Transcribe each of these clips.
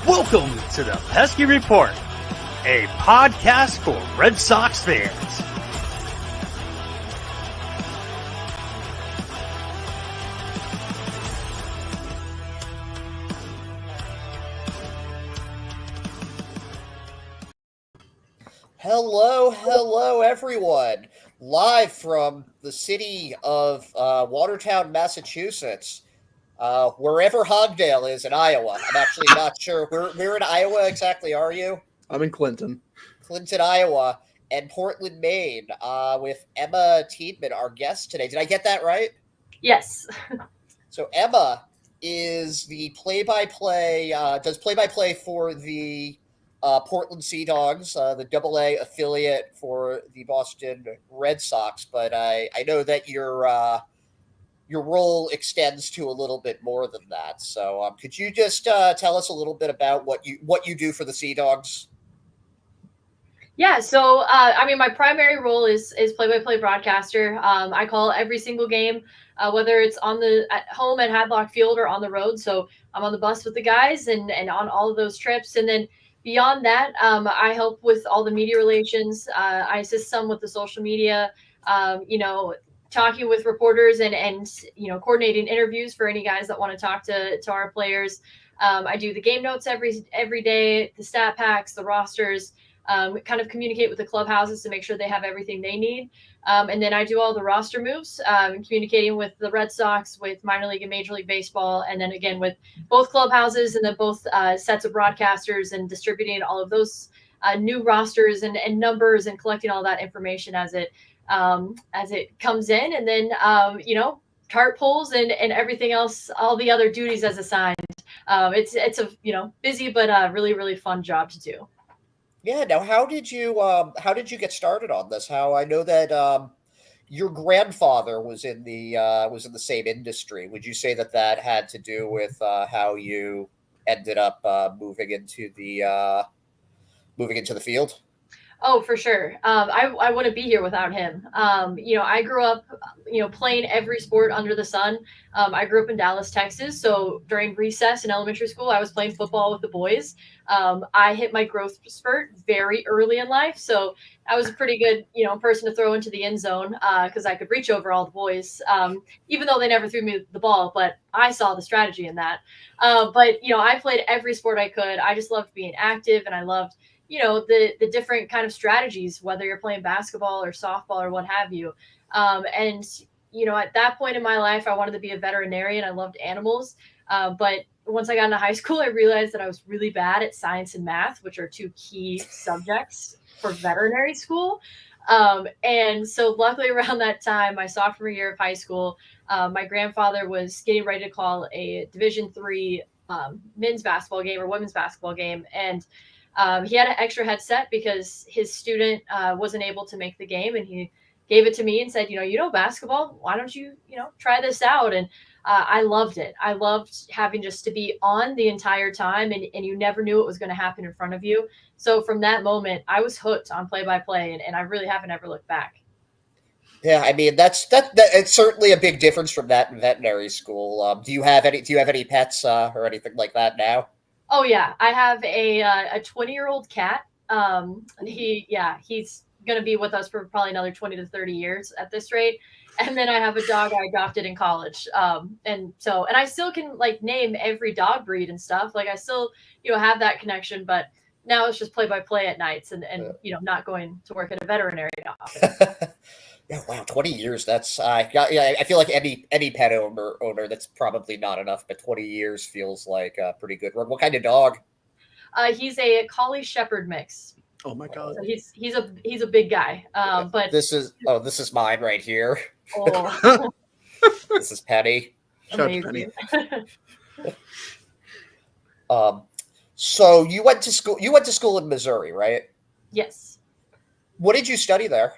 Welcome to the Pesky Report, a podcast for Red Sox fans. Hello, everyone. Live from the city of Watertown, Massachusetts. Wherever Hogdale is in Iowa. I'm actually not sure. Where in Iowa exactly are you? I'm in Clinton. Clinton, Iowa, and Portland, Maine, with Emma Tiedemann, our guest today. Did I get that right? Yes. So Emma is the play-by-play, does play-by-play for the Portland Sea Dogs, the AA affiliate for the Boston Red Sox. But I know that your role extends to a little bit more than that. So could you just tell us a little bit about what you do for the Sea Dogs? Yeah, so my primary role is play-by-play broadcaster. I call every single game, whether it's at home at Hadlock Field or on the road. So I'm on the bus with the guys and on all of those trips. And then beyond that, I help with all the media relations. I assist some with the social media, talking with reporters and coordinating interviews for any guys that want to talk to our players. I do the game notes every day, the stat packs, the rosters. Kind of communicate with the clubhouses to make sure they have everything they need. And then I do all the roster moves, communicating with the Red Sox, with minor league and major league baseball. And then again, with both clubhouses and then both sets of broadcasters and distributing all of those new rosters and numbers and collecting all that information as it comes in. And then, cart pulls and everything else, all the other duties as assigned. It's a, busy, but really, really fun job to do. Yeah. Now, how did you get started on this? How I know that your grandfather was in the same industry. Would you say that had to do with how you ended up moving into the field? Oh, for sure. I wouldn't be here without him. I grew up, playing every sport under the sun. I grew up in Dallas, Texas. So during recess in elementary school, I was playing football with the boys. I hit my growth spurt very early in life. So I was a pretty good, person to throw into the end zone because I could reach over all the boys, even though they never threw me the ball. But I saw the strategy in that. I played every sport I could. I just loved being active, and I loved the different kind of strategies, whether you're playing basketball or softball or what have you. At that point in my life, I wanted to be a veterinarian. I loved animals. But once I got into high school, I realized that I was really bad at science and math, which are two key subjects for veterinary school. And so luckily around that time, my sophomore year of high school, my grandfather was getting ready to call a Division III men's basketball game or women's basketball game. And he had an extra headset because his student wasn't able to make the game, and he gave it to me and said, basketball, why don't you, try this out? And I loved it. I loved having just to be on the entire time, and you never knew what was going to happen in front of you. So from that moment, I was hooked on play-by-play, and I really haven't ever looked back. Yeah, I mean that it's certainly a big difference from that in veterinary school. Do you have any pets or anything like that now? Oh yeah, I have a 20-year-old cat. He's going to be with us for probably another 20 to 30 years at this rate. And then I have a dog I adopted in college. And I still can name every dog breed and stuff. Like I still, have that connection, but now it's just play-by-play at nights and not going to work at a veterinary office. Yeah, wow, 20 years. That's I feel like any pet owner that's probably not enough, but 20 years feels like a pretty good run. What kind of dog? He's a collie shepherd mix. Oh my god. So he's a big guy. But this is mine right here. Oh. This is Penny. Amazing. So you went to school in Missouri, right? Yes. What did you study there?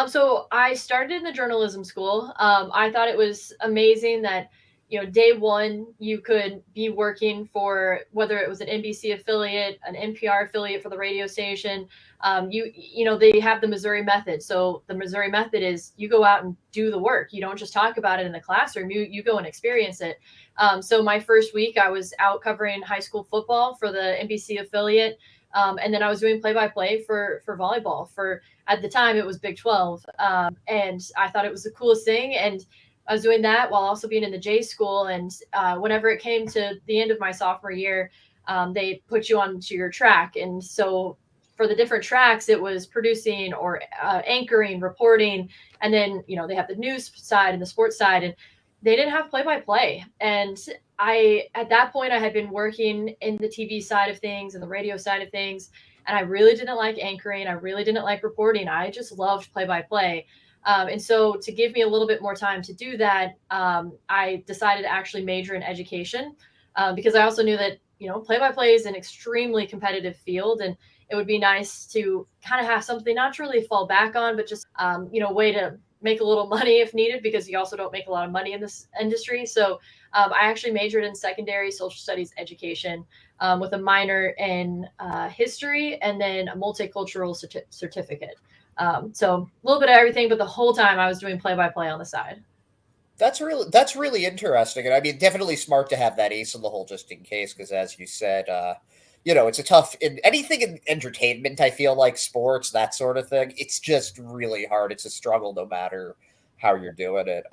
So I started in the journalism school. I thought it was amazing that, day one, you could be working for whether it was an NBC affiliate, an NPR affiliate for the radio station. They have the Missouri method. So the Missouri method is you go out and do the work. You don't just talk about it in the classroom. You go and experience it. So my first week, I was out covering high school football for the NBC affiliate. And then I was doing play-by-play for volleyball for, at the time it was Big 12. And I thought it was the coolest thing. And I was doing that while also being in the J school. And whenever it came to the end of my sophomore year, they put you onto your track. And so for the different tracks, it was producing or anchoring, reporting. And then, they have the news side and the sports side. And they didn't have play-by-play. And at that point, I had been working in the TV side of things and the radio side of things. And I really didn't like anchoring. I really didn't like reporting. I just loved play-by-play. And so to give me a little bit more time to do that, I decided to actually major in education because I also knew that, play-by-play is an extremely competitive field. And it would be nice to kind of have something not to really fall back on, but just, a way to make a little money if needed, because you also don't make a lot of money in this industry. So I actually majored in secondary social studies education with a minor in history and then a multicultural certificate. So a little bit of everything, but the whole time I was doing play-by-play on the side. That's really interesting, and I mean, definitely smart to have that ace in the hole just in case, because as you said, it's a tough in anything in entertainment. I feel like sports, that sort of thing. It's just really hard. It's a struggle, no matter how you're doing it.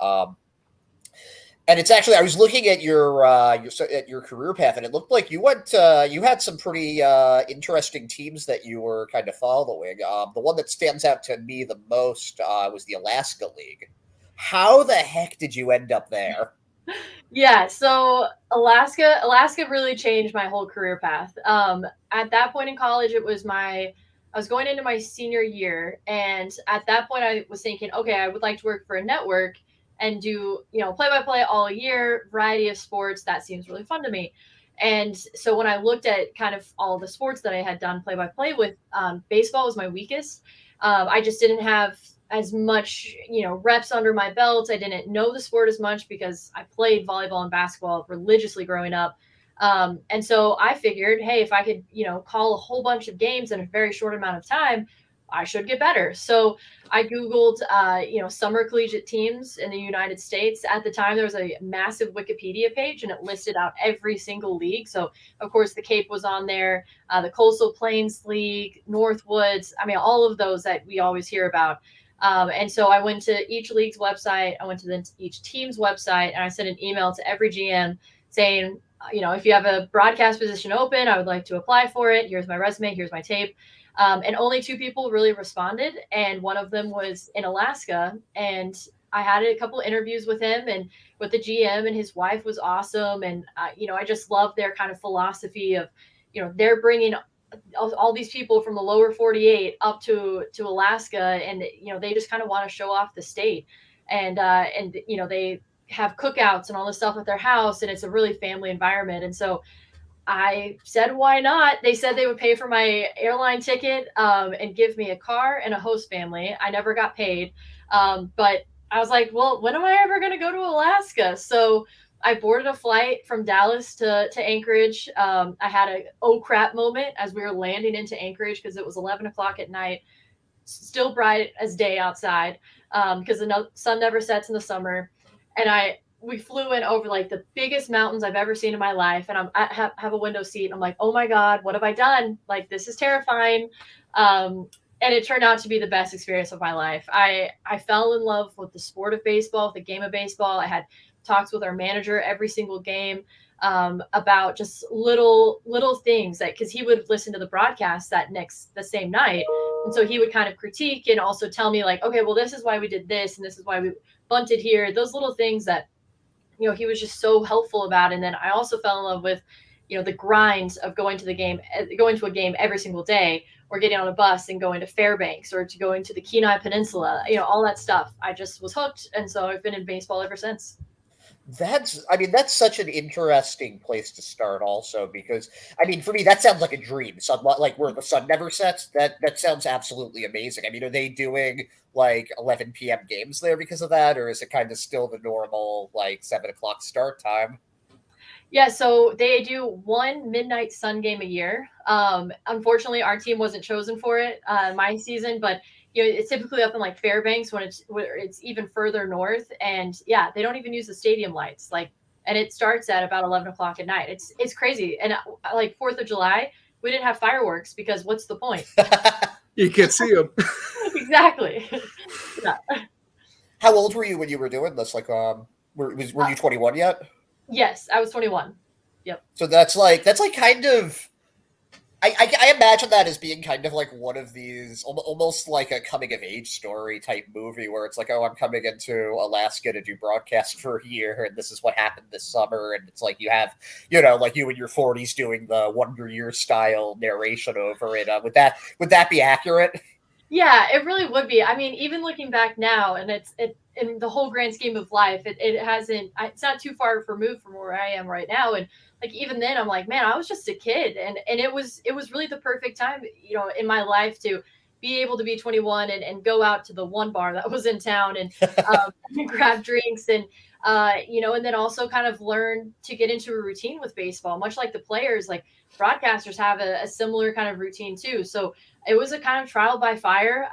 And it's actually, I was looking at your career path, and it looked like you had some pretty interesting teams that you were kind of following. The one that stands out to me the most was the Alaska League. How the heck did you end up there? Yeah, so Alaska really changed my whole career path. At that point in college, I was going into my senior year, and at that point, I was thinking, okay, I would like to work for a network and do play-by-play all year, variety of sports. That seems really fun to me. And so when I looked at kind of all the sports that I had done play-by-play with, baseball was my weakest. I just didn't have as much, reps under my belt. I didn't know the sport as much because I played volleyball and basketball religiously growing up. And so I figured, hey, if I could, call a whole bunch of games in a very short amount of time, I should get better. So I Googled, summer collegiate teams in the United States. At the time, there was a massive Wikipedia page, and it listed out every single league. So, of course, the Cape was on there, the Coastal Plains League, Northwoods. I mean, all of those that we always hear about. And so I went to each league's website. I went to each team's website, and I sent an email to every GM saying, if you have a broadcast position open, I would like to apply for it. Here's my resume. Here's my tape. And only 2 people really responded. And one of them was in Alaska. And I had a couple interviews with him and with the GM, and his wife was awesome. And, I just love their kind of philosophy of, they're bringing all these people from the lower 48 up to Alaska. And, they just kind of want to show off the state. And they have cookouts and all this stuff at their house. And it's a really family environment. And so I said, why not? They said they would pay for my airline ticket and give me a car and a host family. I never got paid. But I was like, well, when am I ever going to go to Alaska? So I boarded a flight from Dallas to Anchorage. I had a oh crap moment as we were landing into Anchorage because it was 11 o'clock at night, still bright as day outside because the sun never sets in the summer. And we flew in over like the biggest mountains I've ever seen in my life. And I have a window seat. And I'm like, oh my God, what have I done? Like, this is terrifying. And it turned out to be the best experience of my life. I fell in love with the sport of baseball, with the game of baseball. I had talks with our manager every single game about just little things because he would listen to the broadcast the same night. And so he would kind of critique and also tell me like, okay, well, this is why we did this. And this is why we bunted here. Those little things that, he was just so helpful about. And then I also fell in love with, the grinds of going to a game every single day, or getting on a bus and going to Fairbanks or to going to the Kenai Peninsula, all that stuff. I just was hooked. And so I've been in baseball ever since. That's such an interesting place to start also because for me that sounds like a dream. Like where the sun never sets. That sounds absolutely amazing. Are they doing like 11 p.m. games there because of that, or is it kind of still the normal like 7 o'clock start time? Yeah, so they do one midnight sun game a year. Unfortunately, our team wasn't chosen for it my season, but it's typically up in like Fairbanks where it's even further north, and yeah, they don't even use the stadium lights. And it starts at about 11 o'clock at night. It's crazy, and like 4th of July, we didn't have fireworks because what's the point? You can't see them. Exactly. Yeah. How old were you when you were doing this? Like, were you 21 yet? Yes, I was 21. Yep. So that's like kind of. I imagine that as being kind of like one of these almost like a coming of age story type movie where it's like, oh, I'm coming into Alaska to do broadcast for a year, and this is what happened this summer, and it's like you have, like you in your 40s doing the Wonder Years style narration over it. Would that be accurate? Yeah, it really would be. I mean, even looking back now, and it's in the whole grand scheme of life, it hasn't. It's not too far removed from where I am right now, and like even then, I'm like, man, I was just a kid, and it was really the perfect time, in my life to be able to be 21 and go out to the one bar that was in town and grab drinks and then also kind of learn to get into a routine with baseball, much like the players, like broadcasters have a similar kind of routine too. So it was a kind of trial by fire.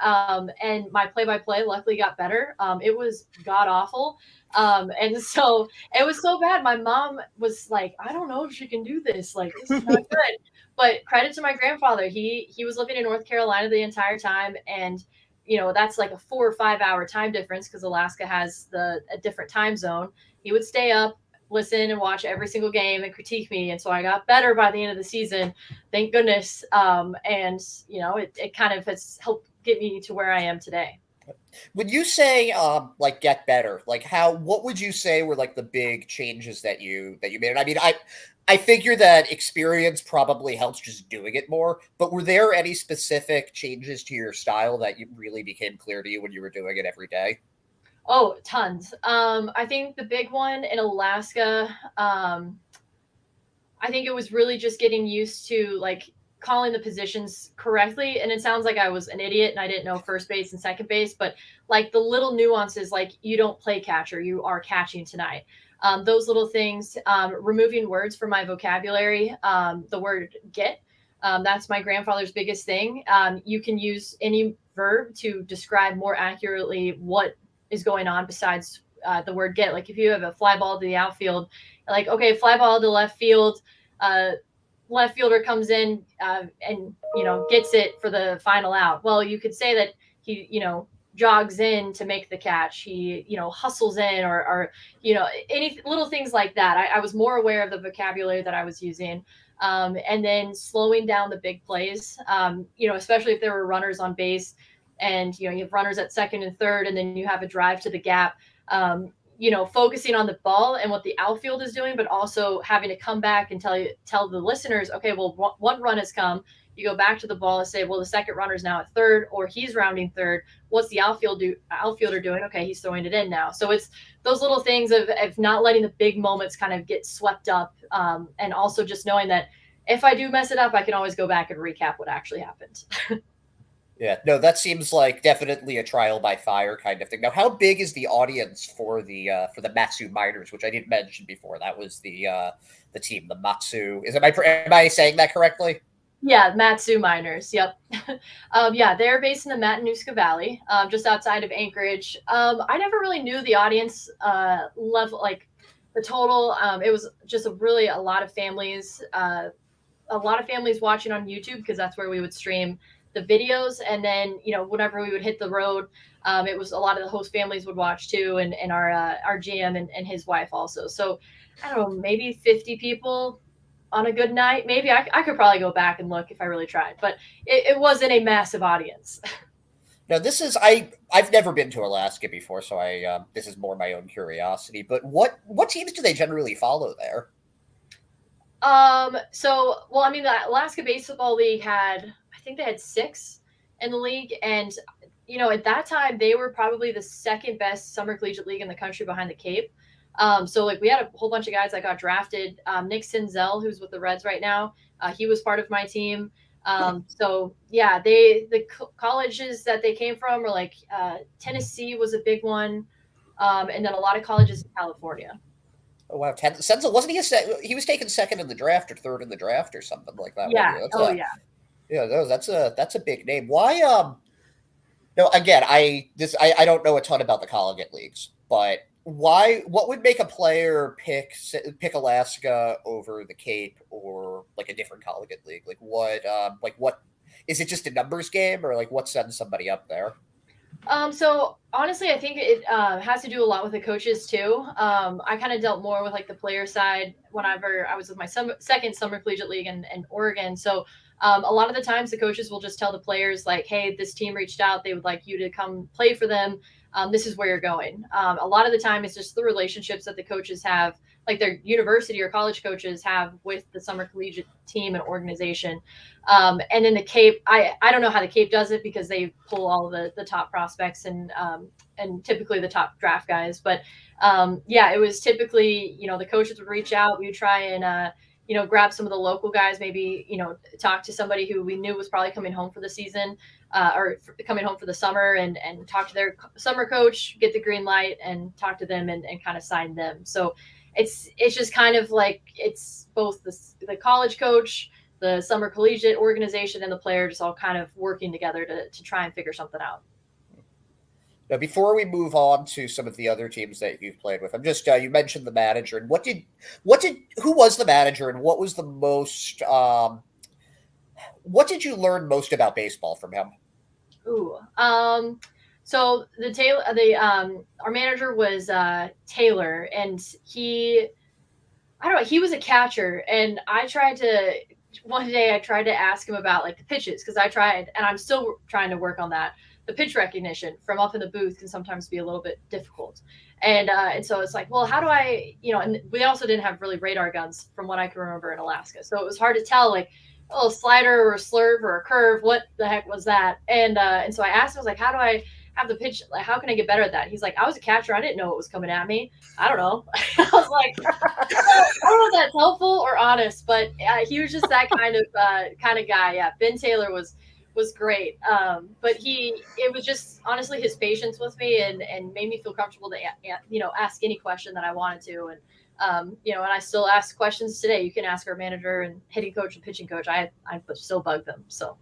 And my play-by-play luckily got better. It was god awful. And so it was so bad. My mom was like, I don't know if she can do this. Like, this is not good. But credit to my grandfather. He was living in North Carolina the entire time. And, that's like a 4 or 5 hour time difference because Alaska has a different time zone. He would stay up, listen and watch every single game and critique me. And so I got better by the end of the season. Thank goodness. And it kind of has helped get me to where I am today. When you say like get better, like what would you say were like the big changes that you made? I figure that experience probably helps just doing it more, but were there any specific changes to your style that you really became clear to you when you were doing it every day? Oh, tons. I think the big one in Alaska, I think it was really just getting used to like calling the positions correctly. And it sounds like I was an idiot and I didn't know first base and second base, but like the little nuances, like you don't play catcher, you are catching tonight. Those little things, removing words from my vocabulary, the word get. That's my grandfather's biggest thing. You can use any verb to describe more accurately what is going on besides the word get. Like if you have a fly ball to the outfield, like, okay, fly ball to left field, left fielder comes in and gets it for the final out. Well, you could say that he jogs in to make the catch. He hustles in or any little things like that. I was more aware of the vocabulary that I was using. And then slowing down the big plays, especially if there were runners on base and you have runners at second and third, and then you have a drive to the gap. Focusing on the ball and what the outfield is doing, but also having to come back and tell the listeners, okay, well, one run has come. You go back to the ball and say, well, the second runner is now at third, or he's rounding third. What's the outfielder doing? Okay, he's throwing it in now. So it's those little things of not letting the big moments kind of get swept up, and also just knowing that if I do mess it up, I can always go back and recap what actually happened. Yeah, no, that seems like definitely a trial by fire kind of thing. Now, how big is the audience for the Matsu Miners, which I didn't mention before? That was the team, the Matsu. Am I saying that correctly? Yeah, Matsu Miners. Yep. Yeah, they're based in the Matanuska Valley, just outside of Anchorage. I never really knew the audience level, like the total. It was just a lot of families, watching on YouTube because that's where we would stream the videos. And then, whenever we would hit the road, it was a lot of the host families would watch too. And our GM and his wife also. So I don't know, maybe 50 people on a good night. Maybe I could probably go back and look if I really tried, but it wasn't a massive audience. Now, I've never been to Alaska before, so this is more my own curiosity. But what teams do they generally follow there? The Alaska Baseball League I think they had 6 in the league. And, at that time, they were probably the second best summer collegiate league in the country behind the Cape. So like we had a whole bunch of guys that got drafted. Nick Senzel, who's with the Reds right now, he was part of my team. So yeah, the colleges that they came from were like Tennessee was a big one, and then a lot of colleges in California. Oh wow, Senzel wasn't he was taken second in the draft or third in the draft or something like that, wasn't Yeah. he? That's Oh a yeah. yeah, no, that's a big name. Why no, again, I don't know a ton about the collegiate leagues, but what would make a player pick Alaska over the Cape or like a different collegiate league? Like what is it just a numbers game or like what sends somebody up there? So honestly, I think it has to do a lot with the coaches too. I kind of dealt more with like the player side whenever I was with my second summer collegiate league in Oregon. So a lot of the times the coaches will just tell the players like, "Hey, this team reached out. They would like you to come play for them. This is where you're going." A lot of the time, it's just the relationships that the coaches have, like their university or college coaches have with the summer collegiate team and organization. And then the Cape, I don't know how the Cape does it because they pull all of the top prospects and typically the top draft guys. But yeah, it was typically, the coaches would reach out. We would try and, grab some of the local guys, maybe, talk to somebody who we knew was probably coming home for the season coming home for the summer and talk to their summer coach, get the green light and talk to them and kind of sign them. So it's just kind of like it's both the college coach, the summer collegiate organization, and the player just all kind of working together to try and figure something out. Now, before we move on to some of the other teams that you've played with, I'm just you mentioned the manager and who was the manager and what was the most what did you learn most about baseball from him? Ooh, so our manager was Taylor, and I don't know, he was a catcher, and one day I tried to ask him about like the pitches because I tried, and I'm still trying to work on that. The pitch recognition from up in the booth can sometimes be a little bit difficult, and so it's like, well, how do I, and we also didn't have really radar guns from what I can remember in Alaska, so it was hard to tell like, oh, slider or a slurve or a curve, what the heck was that? And so I asked him, I was like, how do I have the pitch? Like, how can I get better at that? He's like, I was a catcher, I didn't know what was coming at me. I don't know. I was like, I don't know if that's helpful or honest, but he was just that kind of guy. Yeah, Ben Taylor was great. But it was just honestly his patience with me and made me feel comfortable to ask any question that I wanted to. And I still ask questions today. You can ask our manager and hitting coach and pitching coach. I still bug them. So.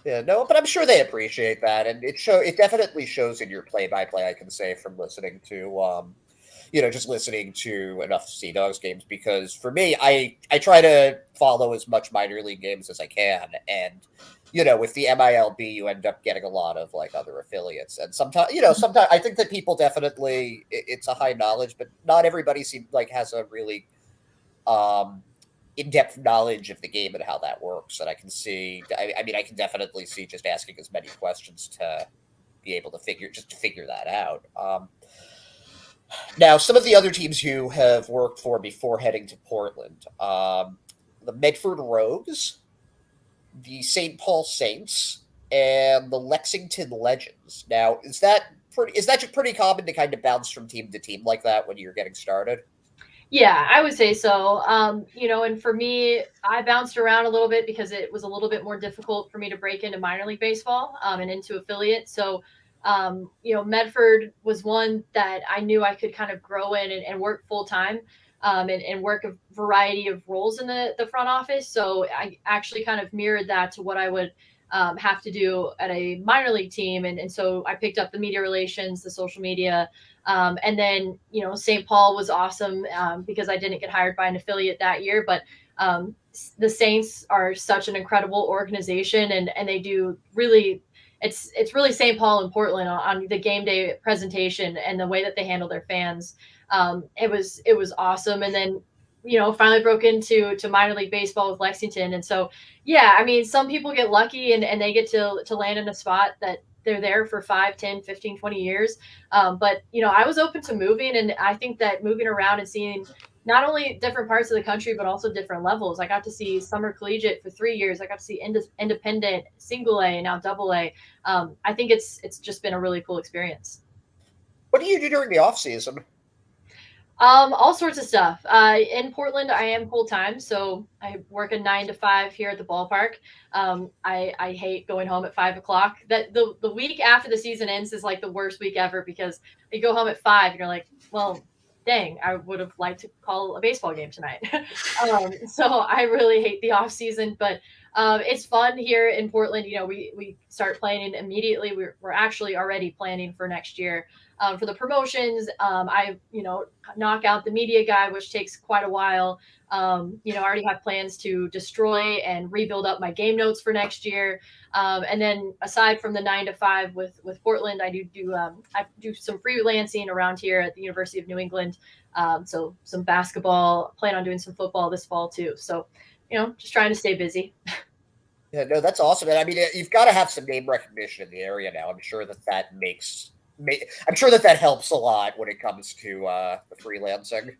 Yeah, no, but I'm sure they appreciate that, and it definitely shows in your play-by-play. I can say from listening to just listening to enough Sea Dogs games because for me, I try to follow as much minor league games as I can, and with the MILB, you end up getting a lot of like other affiliates, and sometimes I think that people definitely it's a high knowledge, but not everybody has a really in-depth knowledge of the game and how that works. And I can see, I mean, I can definitely see just asking as many questions to be able to figure that out. Now, some of the other teams you have worked for before heading to Portland, the Medford Rogues, the St. Paul Saints, and the Lexington Legends. Now, is that just pretty common to kind of bounce from team to team like that when you're getting started? Yeah, I would say so. And for me, I bounced around a little bit because it was a little bit more difficult for me to break into minor league baseball and into affiliate. So, Medford was one that I knew I could kind of grow in and work full time and work a variety of roles in the front office. So I actually kind of mirrored that to what I would have to do at a minor league team. And so I picked up the media relations, the social media, and then, St. Paul was awesome because I didn't get hired by an affiliate that year, but the Saints are such an incredible organization and they do really, it's really St. Paul and Portland on the game day presentation and the way that they handle their fans. It was awesome. And then, finally broke into minor league baseball with Lexington. And so, yeah, I mean, some people get lucky and they get to land in a spot that they're there for 5, 10, 15, 20 years. But, I was open to moving. And I think that moving around and seeing not only different parts of the country, but also different levels. I got to see summer collegiate for 3 years. I got to see independent, single A, and now double A. I think it's just been a really cool experience. What do you do during the off season? All sorts of stuff. In Portland, I am full time, so I work a 9 to 5 here at the ballpark. I hate going home at 5 o'clock. That the week after the season ends is like the worst week ever because you go home at 5 and you're like, well, dang, I would have liked to call a baseball game tonight. So I really hate the off season, but it's fun here in Portland. You know, we start planning immediately. We're actually already planning for next year. For the promotions, I knock out the media guy, which takes quite a while. I already have plans to destroy and rebuild up my game notes for next year. And then aside from the 9 to 5 with Portland, I do some freelancing around here at the University of New England. So some basketball, plan on doing some football this fall too. So, just trying to stay busy. Yeah, no, that's awesome. And I mean, you've got to have some name recognition in the area now. I'm sure that helps a lot when it comes to the freelancing.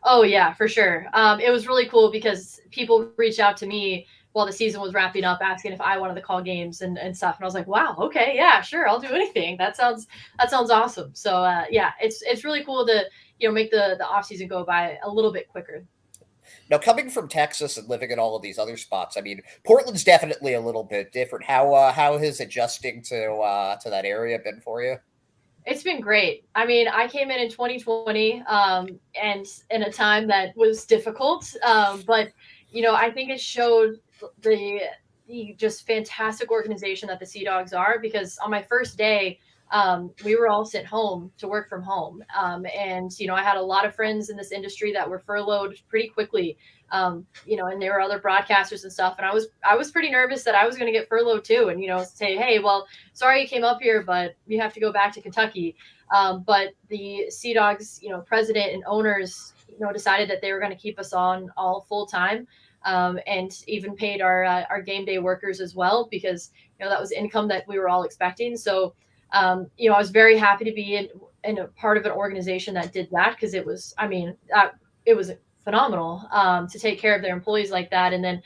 Oh yeah, for sure. It was really cool because people reached out to me while the season was wrapping up, asking if I wanted to call games and stuff. And I was like, wow, okay, yeah, sure, I'll do anything. That sounds awesome. So yeah, it's really cool to make the off season go by a little bit quicker. Now, coming from Texas and living in all of these other spots, I mean, Portland's definitely a little bit different. How has adjusting to that area been for you? It's been great. I mean, I came in 2020, and in a time that was difficult, but I think it showed the just fantastic organization that the Sea Dogs are. Because on my first day, we were all sent home to work from home, and I had a lot of friends in this industry that were furloughed pretty quickly. And there were other broadcasters and stuff. And I was pretty nervous that I was going to get furloughed too. And, say, hey, well, sorry you came up here, but you have to go back to Kentucky. But the Sea Dogs, president and owners, decided that they were going to keep us on all full time. And even paid our game day workers as well, because, that was income that we were all expecting. So, I was very happy to be in a part of an organization that did that, because it was phenomenal to take care of their employees like that. And then,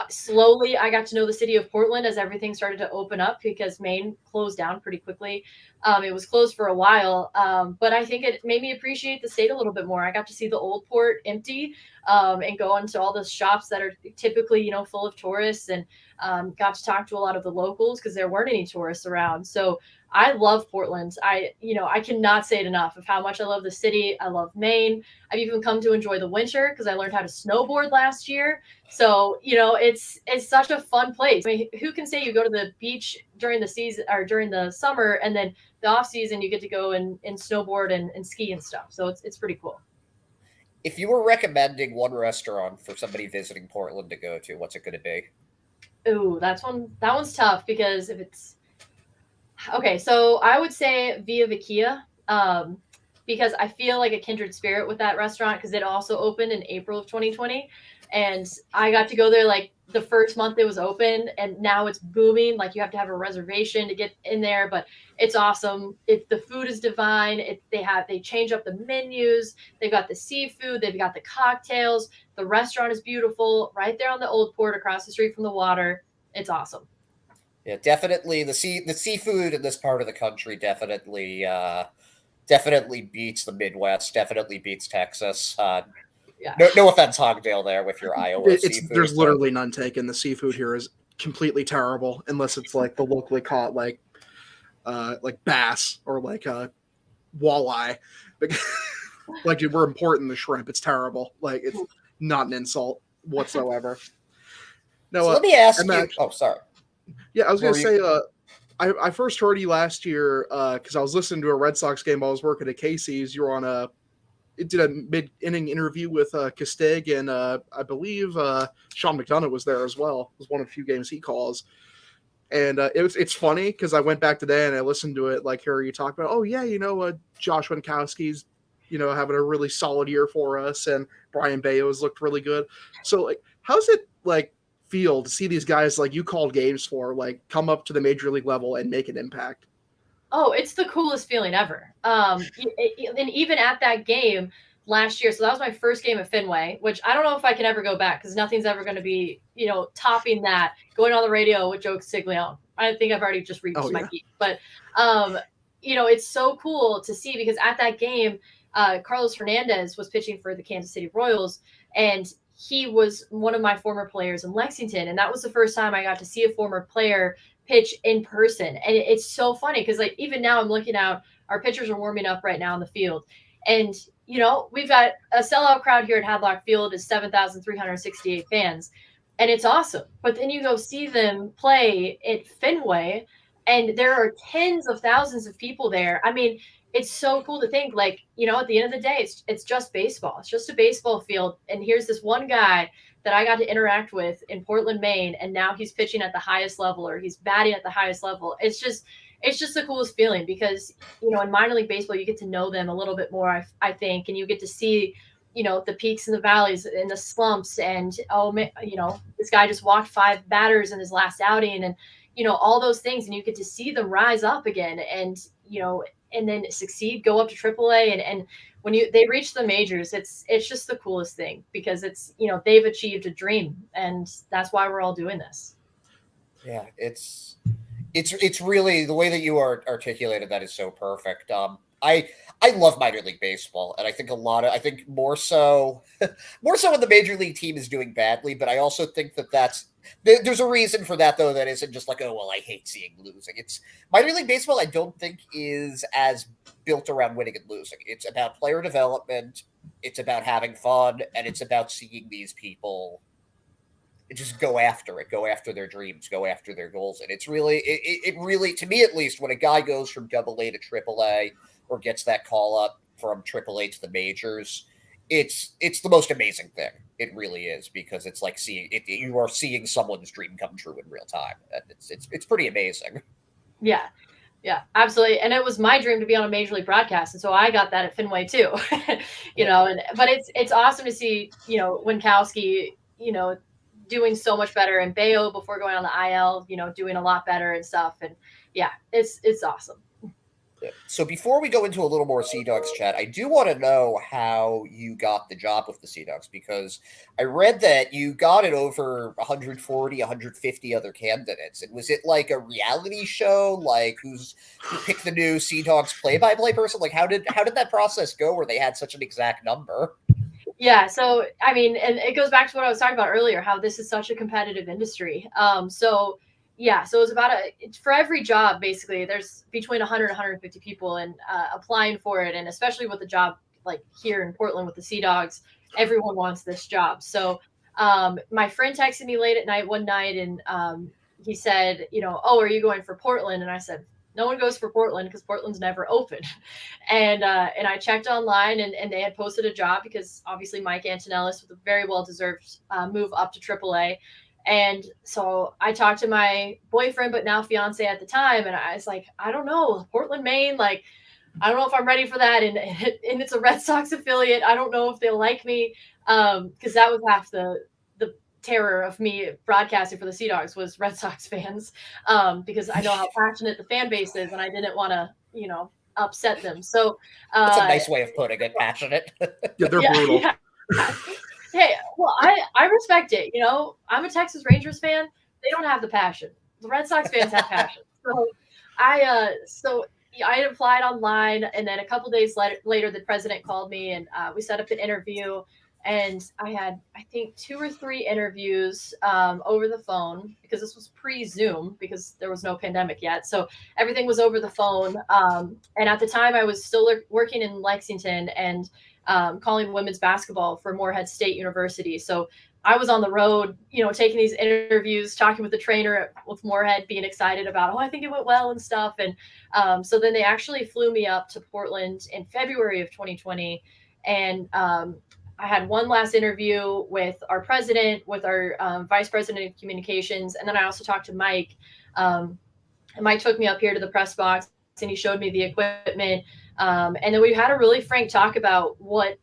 slowly I got to know the city of Portland as everything started to open up, because Maine closed down pretty quickly. It was closed for a while, but I think it made me appreciate the state a little bit more. I got to see the old port empty, and go into all the shops that are typically, full of tourists, and got to talk to a lot of the locals because there weren't any tourists around. So I love Portland. I cannot say it enough of how much I love the city. I love Maine. I've even come to enjoy the winter because I learned how to snowboard last year. So, it's such a fun place. I mean, who can say you go to the beach during the season or during the summer, and then the off season you get to go and snowboard and ski and stuff. So it's pretty cool. If you were recommending one restaurant for somebody visiting Portland to go to, what's it going to be? Ooh, that one's tough, because if it's okay, so I would say Via Vecchia, because I feel like a kindred spirit with that restaurant, because it also opened in April of 2020, and I got to go there like the first month it was open, and now it's booming. Like, you have to have a reservation to get in there, but it's awesome. The food is divine. They change up the menus. They've got the seafood. They've got the cocktails. The restaurant is beautiful, right there on the old port across the street from the water. It's awesome. Yeah, definitely the seafood in this part of the country definitely beats the Midwest. Definitely beats Texas. Yeah. No offense, Hogdale, there with your Iowa seafood. There's literally none taken. The seafood here is completely terrible, unless it's like the locally caught like bass or like walleye. Like, we're importing the shrimp. It's terrible. Like, it's not an insult whatsoever. No, so let me ask you. Oh, sorry. Yeah, I was going to say, I first heard you last year because I was listening to a Red Sox game while I was working at Casey's. You were on did a mid-inning interview with Castig, and I believe Sean McDonough was there as well. It was one of the few games he calls. And it's funny because I went back today and I listened to it, like, hear you talk about, oh, yeah, Josh Winkowski's, having a really solid year for us, and Brian Bayo's looked really good. So, like, how's it, like, feel to see these guys like you called games for, like, come up to the major league level and make an impact? Oh, it's the coolest feeling ever. And even at that game last year, so that was my first game at Fenway, which I don't know if I can ever go back, because nothing's ever going to be, topping that, going on the radio with Joe Castiglione. I think I've already just reached my peak. But, it's so cool to see, because at that game, Carlos Hernandez was pitching for the Kansas City Royals, and he was one of my former players in Lexington. And that was the first time I got to see a former player pitch in person. And it's so funny because like even now I'm looking out, our pitchers are warming up right now in the field. And, you know, we've got a sellout crowd here at Hadlock Field is 7,368 fans. And it's awesome. But then you go see them play at Fenway, and there are tens of thousands of people there. I mean, it's so cool to think like, you know, at the end of the day, it's just baseball. It's just a baseball field. And here's this one guy that I got to interact with in Portland, Maine, and now he's pitching at the highest level or he's batting at the highest level. It's just the coolest feeling because, you know, in minor league baseball, you get to know them a little bit more, I think, and you get to see, you know, the peaks and the valleys and the slumps and, you know, this guy just walked 5 batters in his last outing and, you know, all those things. And you get to see them rise up again and, you know, and then succeed, go up to AAA. And when they reach the majors, it's just the coolest thing because it's, you know, they've achieved a dream and that's why we're all doing this. Yeah, it's really the way that you are articulated that is so perfect. I love minor league baseball, and I think more so when the major league team is doing badly. But I also think there's a reason for that, though. That isn't just like, oh well, I hate seeing losing. It's minor league baseball. I don't think is as built around winning and losing. It's about player development. It's about having fun, and it's about seeing these people just go after their dreams, go after their goals. And it's really, it really, to me at least, when a guy goes from AA to AAA or gets that call up from AAA to the majors, it's the most amazing thing. It really is, because it's like you are seeing someone's dream come true in real time. And it's pretty amazing. Yeah. Yeah, absolutely. And it was my dream to be on a major league broadcast. And so I got that at Fenway too, you know, but it's awesome to see, you know, Winkowski, you know, doing so much better, and Bayo before going on the IL, you know, doing a lot better and stuff. And yeah, it's awesome. So before we go into a little more Sea Dogs chat, I do want to know how you got the job with the Sea Dogs, because I read that you got it over 140, 150 other candidates. And was it like a reality show? Like who picked the new Sea Dogs play-by-play person? Like how did that process go where they had such an exact number? Yeah. So, I mean, and it goes back to what I was talking about earlier, how this is such a competitive industry. So it was for every job, basically, there's between 100 and 150 people and applying for it. And especially with the job like here in Portland with the Sea Dogs, everyone wants this job. So my friend texted me late at night one night and he said, you know, oh, are you going for Portland? And I said, no one goes for Portland because Portland's never open. And I checked online and they had posted a job because obviously Mike Antonellis with a very well-deserved move up to AAA. And so I talked to my boyfriend, but now fiance at the time. And I was like, I don't know, Portland, Maine, like, I don't know if I'm ready for that. And it's a Red Sox affiliate. I don't know if they'll like me. Because that was half the terror of me broadcasting for the Sea Dogs was Red Sox fans. Because I know how passionate the fan base is and I didn't want to, you know, upset them. So that's a nice way of putting it, passionate. Yeah, they're brutal. Yeah. Hey, well, I respect it. You know, I'm a Texas Rangers fan. They don't have the passion. The Red Sox fans have passion. So I had applied online, and then a couple days later, the president called me, and we set up an interview. And I had, I think, 2 or 3 interviews over the phone because this was pre-Zoom because there was no pandemic yet. So everything was over the phone. And at the time, I was still working in Lexington and calling women's basketball for Morehead State University. So I was on the road, you know, taking these interviews, talking with the trainer with Morehead, being excited about, oh, I think it went well and stuff. And so then they actually flew me up to Portland in February of 2020. And I had one last interview with our president, with our vice president of communications. And then I also talked to Mike. And Mike took me up here to the press box and he showed me the equipment. And then we had a really frank talk about what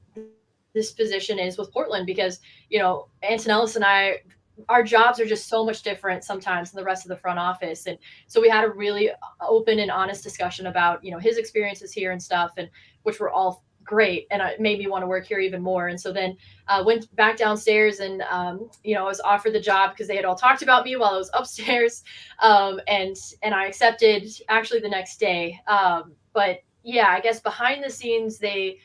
this position is with Portland, because, you know, Antonellis and I, our jobs are just so much different sometimes than the rest of the front office. And so we had a really open and honest discussion about, you know, his experiences here and stuff, and which were all great. And it made me want to work here even more. And so then went back downstairs and, you know, I was offered the job because they had all talked about me while I was upstairs. And I accepted actually the next day. But yeah, I guess behind the scenes, they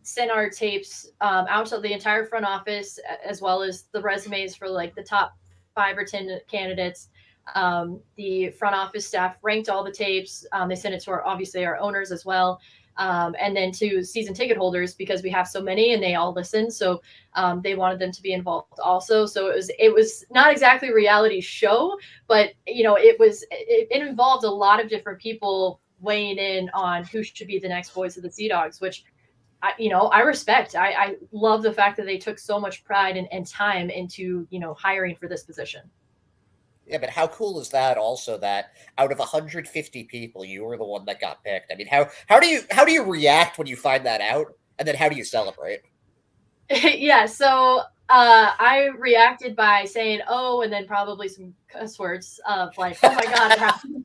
sent our tapes out to the entire front office, as well as the resumes for like the top 5 or 10 candidates. The front office staff ranked all the tapes. They sent it to obviously our owners as well. And then to season ticket holders, because we have so many and they all listen. So they wanted them to be involved also. So it was not exactly a reality show, but it involved a lot of different people weighing in on who should be the next voice of the Sea Dogs, which I respect. I love the fact that they took so much pride and time into, hiring for this position. Yeah, but how cool is that also that out of 150 people, you were the one that got picked? I mean, how do you react when you find that out? And then how do you celebrate? Yeah, so I reacted by saying, oh, and then probably some cuss words of like, oh my God, it happened.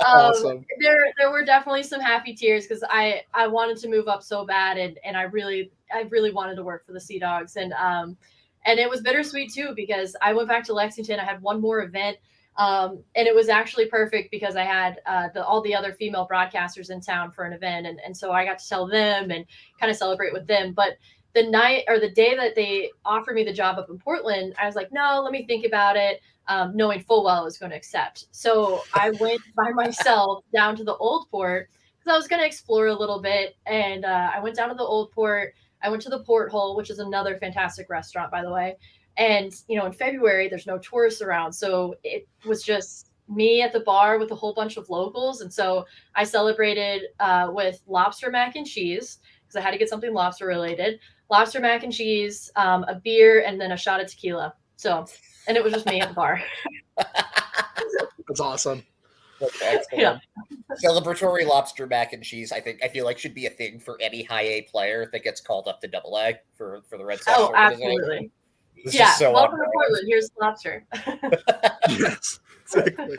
Awesome. There were definitely some happy tears because I wanted to move up so bad, and I really wanted to work for the Sea Dogs, and it was bittersweet too because I went back to Lexington. I had one more event, and it was actually perfect because I had all the other female broadcasters in town for an event, and so I got to tell them and kind of celebrate with them. But the night or the day that they offered me the job up in Portland, I was like, no, let me think about it. Knowing full well I was going to accept. So I went by myself down to the Old Port because I was going to explore a little bit. And I went down to the Old Port. I went to the Porthole, which is another fantastic restaurant, by the way. And, in February, there's no tourists around. So it was just me at the bar with a whole bunch of locals. And so I celebrated with lobster mac and cheese because I had to get something lobster related. Lobster mac and cheese, a beer, and then a shot of tequila. And it was just me at the bar. That's awesome. That's excellent. Yeah. Celebratory lobster mac and cheese, I feel like should be a thing for any high A player that gets called up to AA for the Red Sox. Oh, absolutely. So welcome to Portland. Here's lobster. Yes, exactly.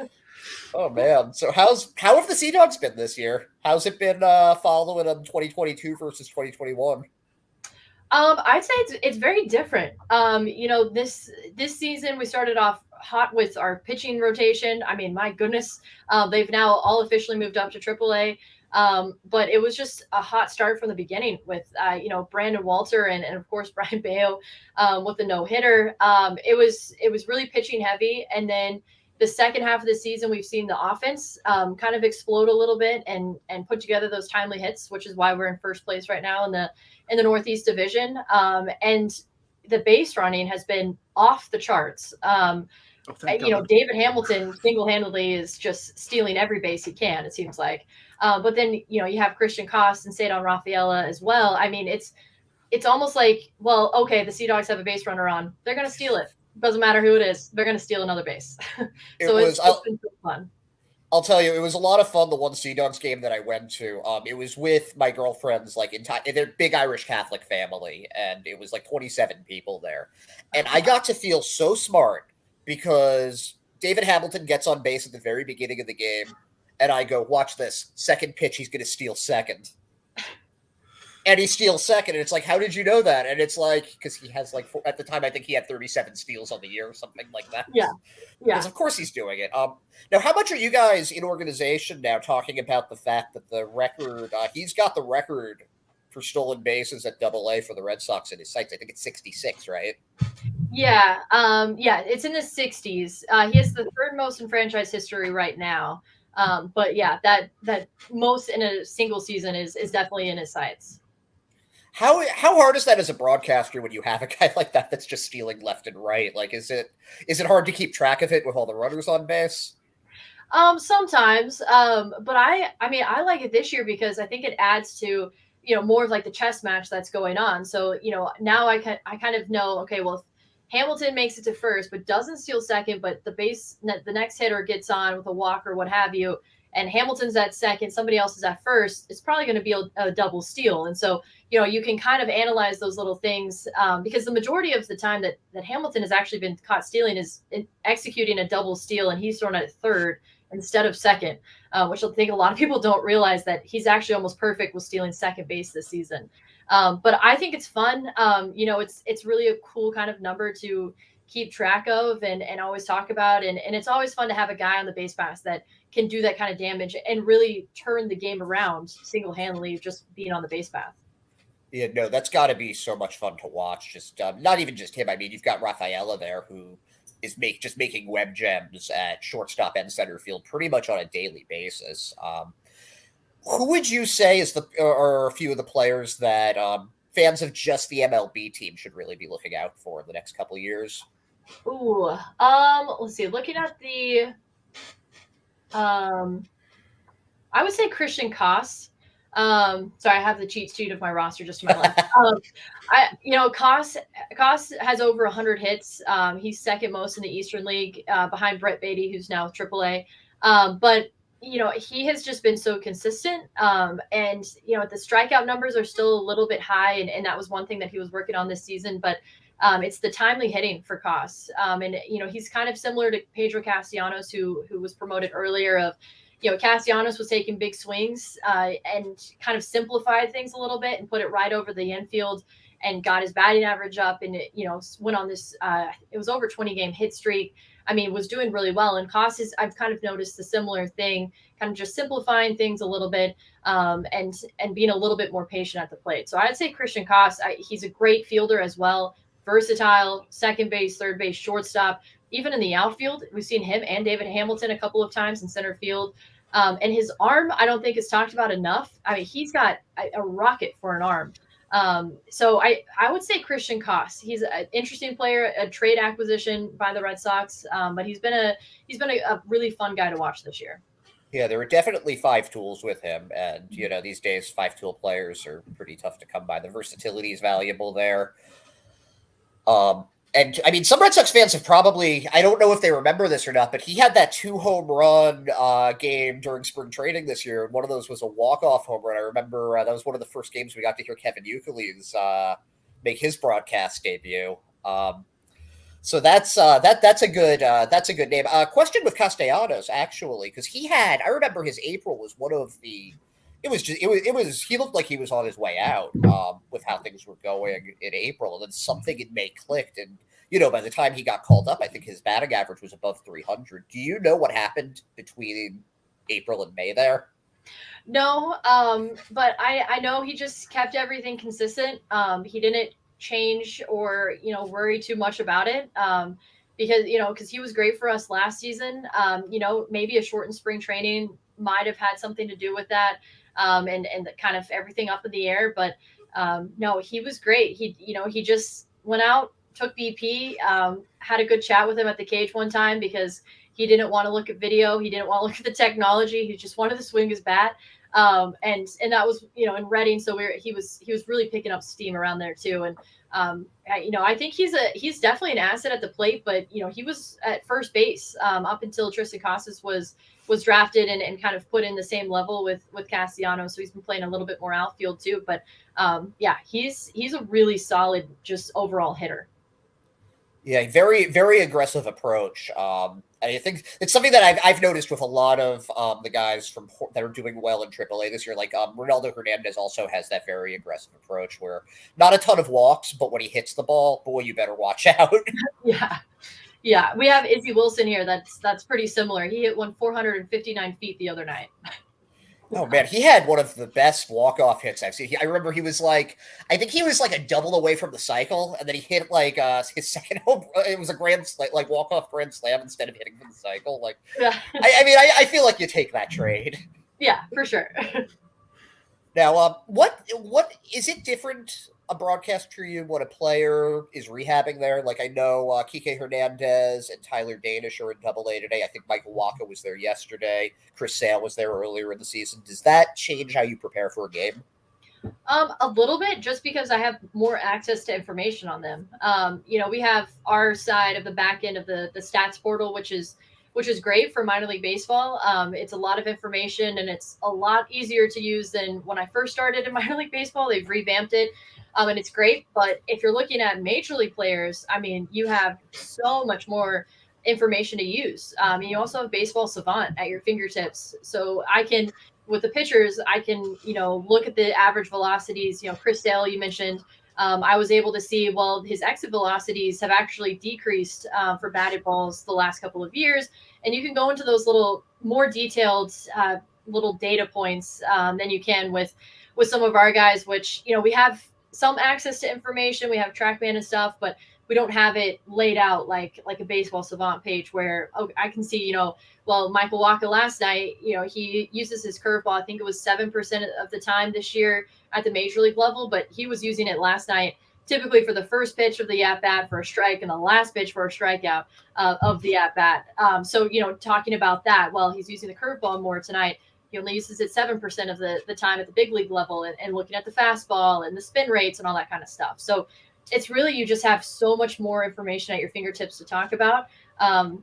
Oh man. So how have the Sea Dogs been this year? How's it been following them 2022 versus 2021? I'd say it's very different. This season we started off hot with our pitching rotation. I mean, my goodness, they've now all officially moved up to AAA. But it was just a hot start from the beginning with Brandon Walter and of course Brian Bayo with the no-hitter. It was really pitching heavy, and then the second half of the season, we've seen the offense kind of explode a little bit and put together those timely hits, which is why we're in first place right now in the Northeast Division. And the base running has been off the charts. David Hamilton single-handedly is just stealing every base he can, it seems like. But then, you have Christian Coss and Cedon Rafaela as well. I mean, it's almost like, well, okay, the Sea Dogs have a base runner on. They're going to steal it. Doesn't matter who it is. They're going to steal another base. It's been so fun. I'll tell you, it was a lot of fun. The one Sea Dogs game that I went to, it was with my girlfriend's their big Irish Catholic family, and it was like 27 people there. And I got to feel so smart because David Hamilton gets on base at the very beginning of the game, and I go, watch this. Second pitch, he's going to steal second. And he steals second, and it's like, how did you know that? And it's like, because he has at the time, I think he had 37 steals on the year or something like that. Yeah. Because of course he's doing it. Now, how much are you guys in organization now talking about the fact that the record, he's got the record for stolen bases at AA for the Red Sox in his sights? I think it's 66, right? Yeah. It's in the 60s. He has the third most in franchise history right now. But yeah, that most in a single season is definitely in his sights. How hard is that as a broadcaster when you have a guy like that that's just stealing left and right? Like, is it hard to keep track of it with all the runners on base? Sometimes. But I like it this year because I think it adds to, more of like the chess match that's going on. So, now I kind of know, okay, well, if Hamilton makes it to first, but doesn't steal second, but the next hitter gets on with a walk or what have you, and Hamilton's at second, somebody else is at first, it's probably going to be a double steal. And so, you can kind of analyze those little things because the majority of the time that Hamilton has actually been caught stealing is executing a double steal, and he's thrown at third instead of second, which I think a lot of people don't realize that he's actually almost perfect with stealing second base this season. But I think it's fun. It's really a cool kind of number to keep track of and always talk about. And it's always fun to have a guy on the base pass that can do that kind of damage and really turn the game around single-handedly just being on the base path. Yeah, no, that's got to be so much fun to watch. Just not even just him. I mean, you've got Rafaela there who is just making web gems at shortstop and center field pretty much on a daily basis. Who would you say is or a few of the players that fans of just the MLB team should really be looking out for in the next couple of years? Ooh, let's see. Looking at the, I would say Christian Coss. Sorry, I have the cheat sheet of my roster just to my left. Coss has over 100 hits. He's second most in the Eastern League, behind Brett Beatty, who's now AAA. But he has just been so consistent. And the strikeout numbers are still a little bit high, and that was one thing that he was working on this season. But it's the timely hitting for Coss. And he's kind of similar to Pedro Castellanos, who was promoted earlier. Of Castellanos was taking big swings and kind of simplified things a little bit and put it right over the infield and got his batting average up, and went on this it was over 20 game hit streak. I mean, was doing really well. And Coss I've kind of noticed a similar thing, kind of just simplifying things a little bit, and being a little bit more patient at the plate. So I'd say Christian Coss, he's a great fielder as well, versatile, second base, third base, shortstop. Even in the outfield, we've seen him and David Hamilton a couple of times in center field. And his arm, I don't think is talked about enough. I mean, he's got a rocket for an arm. So I would say Christian Coss. He's an interesting player, a trade acquisition by the Red Sox, but he's been a really fun guy to watch this year. Yeah, there were definitely five tools with him, and these days 5-tool players are pretty tough to come by. The versatility is valuable there. And I mean, some Red Sox fans have probably, I don't know if they remember this or not, but he had that 2 home run game during spring training this year. And one of those was a walk-off home run. I remember that was one of the first games we got to hear Kevin Youkilis make his broadcast debut. So that's a good name. Question with Castellanos, actually, because I remember his April was one of the, he looked like he was on his way out with how things were going in April, and then something in May clicked, and by the time he got called up, I think his batting average was above 300. Do you know what happened between April and May there? No, but I know he just kept everything consistent. He didn't change or worry too much about it, because he was great for us last season. Maybe a shortened spring training might have had something to do with that. And kind of everything up in the air. But no, he was great. He just went out, took BP, had a good chat with him at the cage one time because he didn't want to look at video. He didn't want to look at the technology. He just wanted to swing his bat. And that was, in Reading. So he was really picking up steam around there too. And, I think he's definitely an asset at the plate, but, he was at first base up until Tristan Casas was drafted and kind of put in the same level with Castellanos. So he's been playing a little bit more outfield too, but he's a really solid, just overall hitter. Yeah, very, very aggressive approach. I think it's something that I've noticed with a lot of the guys that are doing well in AAA this year. Like Ronaldo Hernandez also has that very aggressive approach where not a ton of walks, but when he hits the ball, boy, you better watch out. Yeah, we have Izzy Wilson here. That's pretty similar. He hit 459 feet the other night. Oh man, he had one of the best walk-off hits I've seen. I remember he was I think he was a double away from the cycle, and then he hit his second home. It was a grand walk-off grand slam instead of hitting from the cycle. Yeah. I feel like you take that trade. Yeah, for sure. Now, what is it different a broadcast for you when a player is rehabbing there? Like I know Kike Hernandez and Tyler Danish are in Double-A today. I think Michael Waka was there yesterday. Chris Sale was there earlier in the season. Does that change how you prepare for a game? A little bit, just because I have more access to information on them. We have our side of the back end of the stats portal, which is great for minor league baseball. It's a lot of information, and it's a lot easier to use than when I first started in minor league baseball. They've revamped it. And it's great. But if you're looking at major league players, I mean, you have so much more information to use. You also have Baseball Savant at your fingertips. So with the pitchers, I can, look at the average velocities. Chris Sale, you mentioned, I was able to see, his exit velocities have actually decreased for batted balls the last couple of years. And you can go into those little more detailed little data points than you can with some of our guys, which, we have some access to information. We have TrackMan and stuff, but we don't have it laid out like a Baseball Savant page where I can see, well, Michael Wacha last night, he uses his curveball. I think it was 7% of the time this year at the major league level, but he was using it last night typically for the first pitch of the at-bat for a strike and the last pitch for a strikeout of the at-bat. So, talking about that, well, he's using the curveball more tonight. He only uses it 7% of the time at the big league level, and looking at the fastball and the spin rates and all that kind of stuff. So it's really, you just have so much more information at your fingertips to talk about,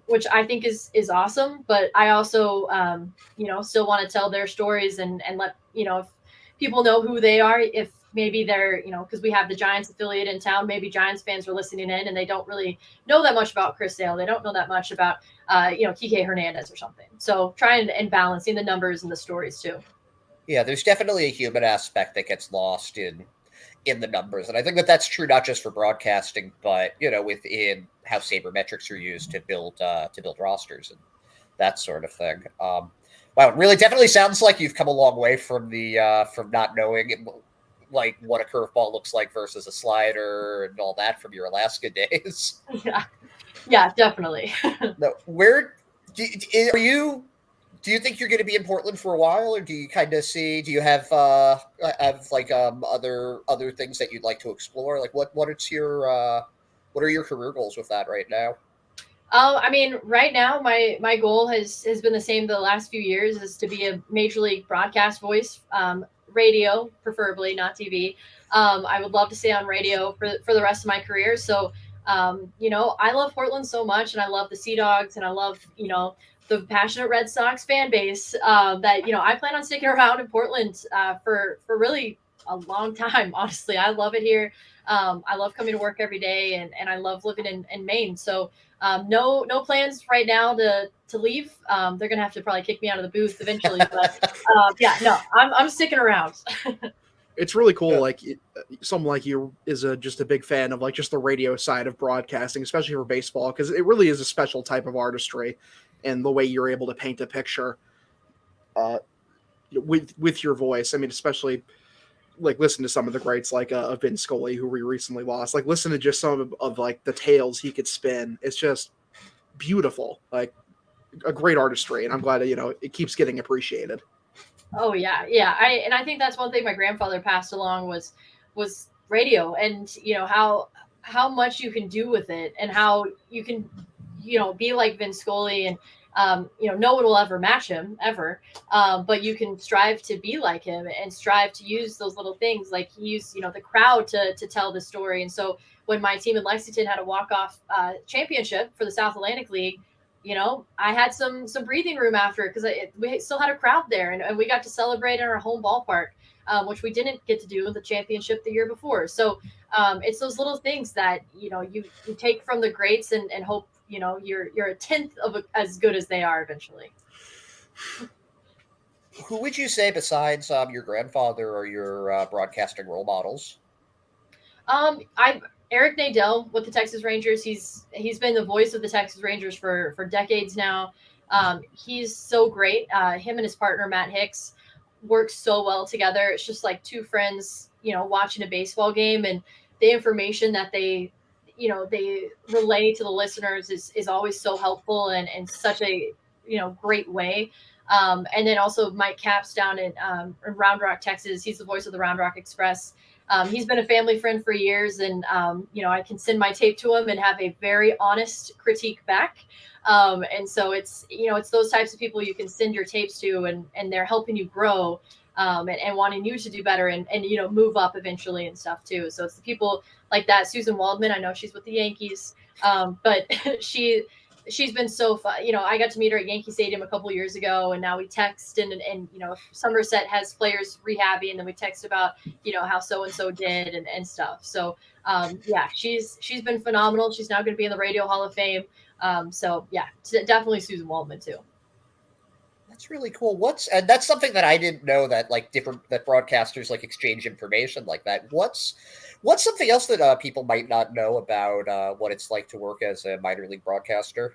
which I think is awesome. But I also, still want to tell their stories and let, if people know who they are, if maybe they're, because we have the Giants affiliate in town, maybe Giants fans are listening in and they don't really know that much about Chris Sale. They don't know that much about, Kike Hernandez or something. So trying and balancing the numbers and the stories too. Yeah, there's definitely a human aspect that gets lost in the numbers. And I think that that's true not just for broadcasting, but, within how sabermetrics are used to build rosters and that sort of thing. Wow, it really definitely sounds like you've come a long way from from not knowing like what a curveball looks like versus a slider and all that from your Alaska days. Yeah, definitely. No, where do you think you're going to be in Portland for a while, or do you kind of see? Do you have like other things that you'd like to explore? Like what are your career goals with that right now? I mean, right now my goal has been the same the last few years, is to be a major league broadcast voice, radio preferably, not TV. I would love to stay on radio for the rest of my career. So I love Portland so much, and I love the Sea Dogs, and I love the passionate Red Sox fan base, that I plan on sticking around in Portland for really a long time. Honestly, I love it here. I love coming to work every day, and I love living in Maine. So no plans right now to leave. They're gonna have to probably kick me out of the booth eventually, but I'm sticking around. It's really cool. Like someone like you is just a big fan of like just the radio side of broadcasting, especially for baseball, because it really is a special type of artistry, and the way you're able to paint a picture with your voice. I mean, especially like listen to some of the greats like Vin Scully, who we recently lost. Like listen to just some of like the tales he could spin. It's just beautiful, like a great artistry, and I'm glad that it keeps getting appreciated. Oh yeah. I think that's one thing my grandfather passed along was radio, and how much you can do with it, and how you can be like Vin Scully, and no one will ever match him ever, but you can strive to be like him and strive to use those little things, like he used the crowd to tell the story. And so when my team in Lexington had a walk-off championship for the South Atlantic League, I had some breathing room after it, because we still had a crowd there, and we got to celebrate in our home ballpark, which we didn't get to do in the championship the year before. So it's those little things that you take from the greats, and hope you're a tenth of as good as they are eventually. Who would you say besides your grandfather or your broadcasting role models? Eric Nadel with the Texas Rangers. He's been the voice of the Texas Rangers for decades now. He's so great. Him and his partner Matt Hicks work so well together. It's just like two friends, watching a baseball game, and the information that they relay to the listeners is always so helpful, and such a great way. And then also Mike Capps down in Round Rock, Texas. He's the voice of the Round Rock Express. He's been a family friend for years, and I can send my tape to him and have a very honest critique back. And so it's those types of people you can send your tapes to, and they're helping you grow, and wanting you to do better, and move up eventually and stuff too. So it's the people like that. Susan Waldman, I know she's with the Yankees, but she's been so fun. I got to meet her at Yankee Stadium a couple years ago, and now we text, and Somerset has players rehabbing, and then we text about how so-and-so did and stuff. So she's been phenomenal. She's now going to be in the Radio Hall of Fame. So yeah, definitely Susan Waldman too. That's really cool. And that's something that I didn't know, that that broadcasters like exchange information like that. What's something else that people might not know about what it's like to work as a minor league broadcaster?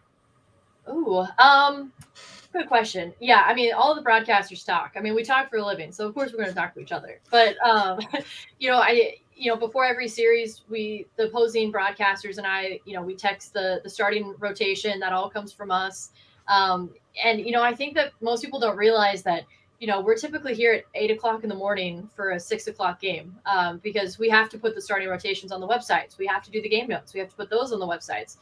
Ooh, good question. Yeah, I mean, all the broadcasters talk. I mean, we talk for a living, so of course we're going to talk to each other. But before every series, the opposing broadcasters and I, we text the starting rotation. That all comes from us. And I think that most people don't realize that, we're typically here at 8:00 in the morning for a 6:00 game, because we have to put the starting rotations on the websites. We have to do the game notes. We have to put those on the websites.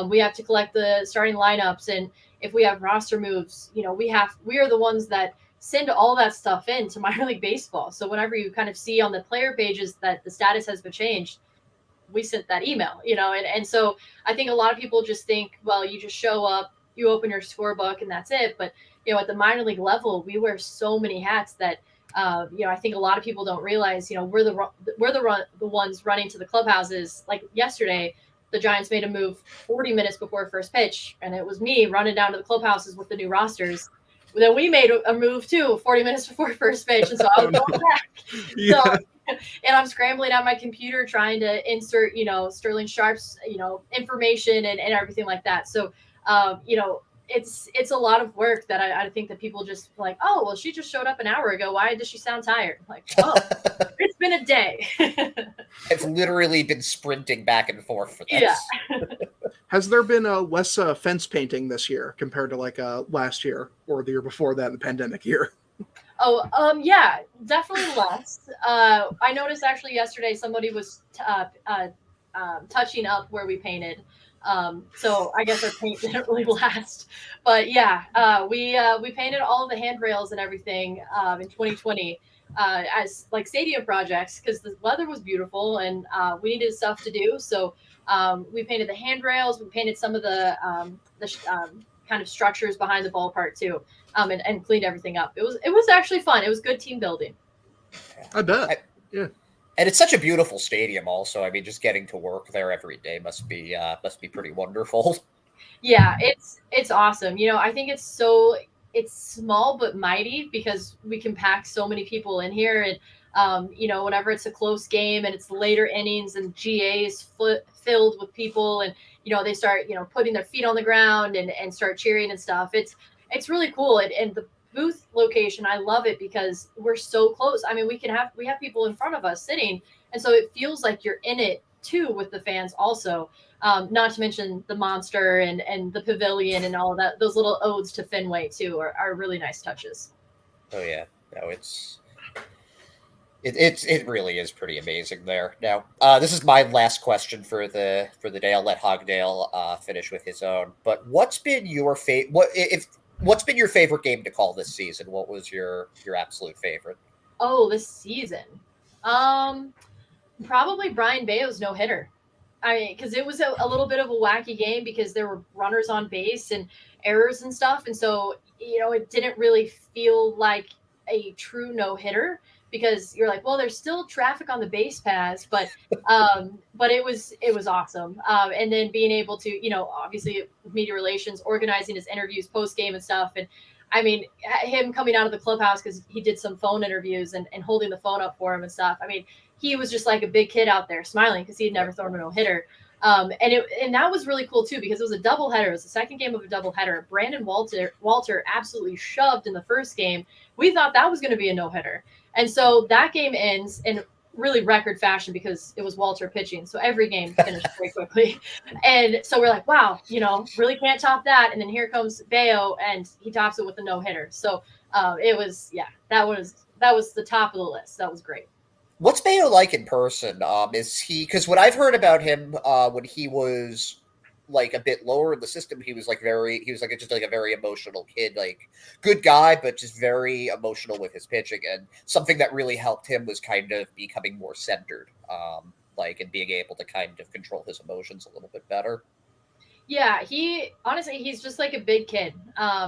We have to collect the starting lineups. And if we have roster moves, we are the ones that send all that stuff in to minor league baseball. So whenever you kind of see on the player pages that the status has been changed, we sent that email, and so I think a lot of people just think, well, you just show up, you open your scorebook and that's it. But, at the minor league level, we wear so many hats that, I think a lot of people don't realize, we're the ones running to the clubhouses. Like yesterday, the Giants made a move 40 minutes before first pitch, and it was me running down to the clubhouses with the new rosters. Then we made a move too 40 minutes before first pitch, and so I was going back. Yeah. So, and I'm scrambling at my computer trying to insert, Sterling Sharp's, information and everything like that. So, it's a lot of work that I think that people just like, oh, well, she just showed up an hour ago. Why does she sound tired? Like, oh, it's been a day. I've literally been sprinting back and forth for this. Yeah. Has there been less fence painting this year compared to like last year or the year before that in the pandemic year? Oh, yeah, definitely less. I noticed actually yesterday somebody was touching up where we painted. So I guess our paint didn't really last. But yeah, we painted all of the handrails and everything in 2020 as like stadium projects because the weather was beautiful and we needed stuff to do. So we painted the handrails. We painted some of the kind of structures behind the ballpark too, and cleaned everything up. It was actually fun. It was good team building. I bet. Yeah. And it's such a beautiful stadium also. I mean, just getting to work there every day must be pretty wonderful. Yeah, it's awesome. I think it's small but mighty because we can pack so many people in here. And, whenever it's a close game and it's later innings and GA's filled with people and, they start, putting their feet on the ground and start cheering and stuff. It's really cool. And the booth location, I love it because we're so close. I mean, we have people in front of us sitting. And so it feels like you're in it too with the fans also. Not to mention the monster and the pavilion and all of that. Those little odes to Fenway too are really nice touches. Oh yeah. No, it really is pretty amazing there. Now, this is my last question for the day. I'll let Hogdale finish with his own. But what's been your What's been your favorite game to call this season? What was your absolute favorite? Oh, this season. Probably Brian Bayo's no-hitter. I mean, because it was a little bit of a wacky game because there were runners on base and errors and stuff. And so, it didn't really feel like a true no-hitter because you're like, well, there's still traffic on the base paths, but it was awesome. And then being able to, obviously media relations, organizing his interviews post game and stuff. And I mean, him coming out of the clubhouse because he did some phone interviews and holding the phone up for him and stuff. I mean, he was just like a big kid out there smiling because he had never thrown a no-hitter. And that was really cool too because it was a doubleheader. It was the second game of a doubleheader. Brandon Walter absolutely shoved in the first game. We thought that was going to be a no-hitter. And so that game ends in really record fashion because it was Walter pitching. So every game finished very quickly. And so we're like, wow, really can't top that. And then here comes Bayo and he tops it with a no-hitter. So that was the top of the list. That was great. What's Bayo like in person? Is he, because what I've heard about him when he was like a bit lower in the system, he was just like a very emotional kid, like good guy, but just very emotional with his pitching. And something that really helped him was kind of becoming more centered, and being able to kind of control his emotions a little bit better. Yeah, he's just like a big kid.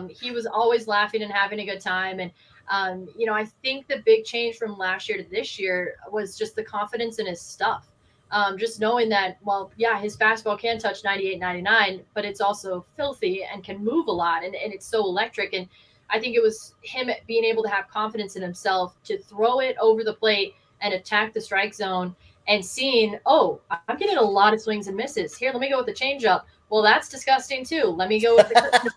He was always laughing and having a good time. And, I think the big change from last year to this year was just the confidence in his stuff. Just knowing that, well, yeah, his fastball can touch 98, 99, but it's also filthy and can move a lot. And it's so electric. And I think it was him being able to have confidence in himself to throw it over the plate and attack the strike zone and seeing, oh, I'm getting a lot of swings and misses. Here, let me go with the changeup. Well, that's disgusting too. Let me go with the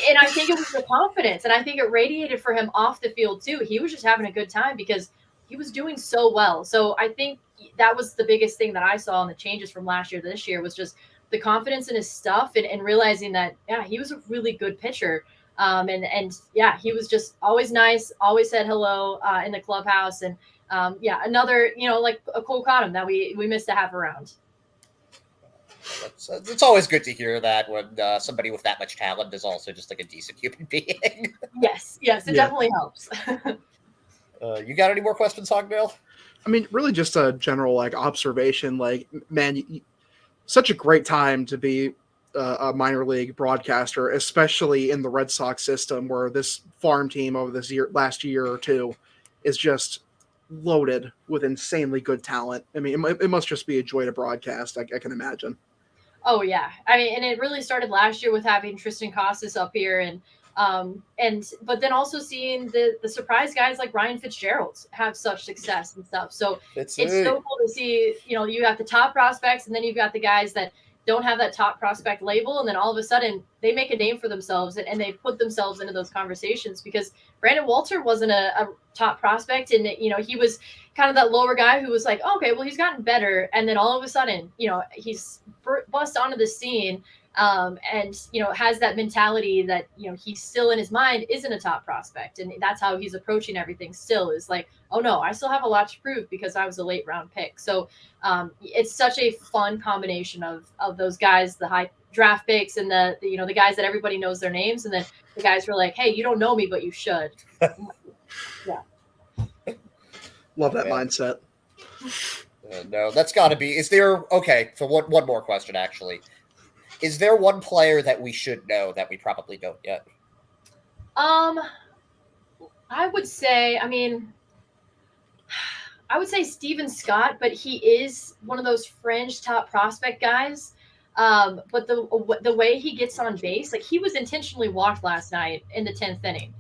and I think it was the confidence, and I think it radiated for him off the field too. He was just having a good time because he was doing so well. So I think that was the biggest thing that I saw in the changes from last year to this year was just the confidence in his stuff and realizing that, yeah, he was a really good pitcher. And yeah, he was just always nice, always said hello in the clubhouse. And yeah, another, like a Cole Cottom that we missed to have around. It's always good to hear that when somebody with that much talent is also just like a decent human being. Yes, it definitely helps. You got any more questions, Hogdale? I mean, really just a general observation. Man, such a great time to be a minor league broadcaster, especially in the Red Sox system where this farm team over this last year or two is just loaded with insanely good talent. I mean, it must just be a joy to broadcast. I can imagine. Oh yeah, I mean, and it really started last year with having Tristan Coss up here, but then also seeing the surprise guys like Ryan Fitzgerald have such success and stuff. So it's so cool to see. You have the top prospects, and then you've got the guys that don't have that top prospect label, and then all of a sudden they make a name for themselves and they put themselves into those conversations, because Brandon Walter wasn't a top prospect, and he was kind of that lower guy who was like, oh, okay, well, he's gotten better, and then all of a sudden he's bust onto the scene, and has that mentality that he's still in his mind isn't a top prospect, and that's how he's approaching everything still, is like, oh no, I still have a lot to prove because I was a late round pick. So it's such a fun combination of those guys, the high draft picks, and the guys that everybody knows their names, and then the guys who are like, hey, you don't know me, but you should. Yeah. Love that mindset. No, that's got to be. Is there So one more question, actually. Is there one player that we should know that we probably don't yet? I would say, Steven Scott, but he is one of those fringe top prospect guys. But the way he gets on base, like he was intentionally walked last night in the 10th inning.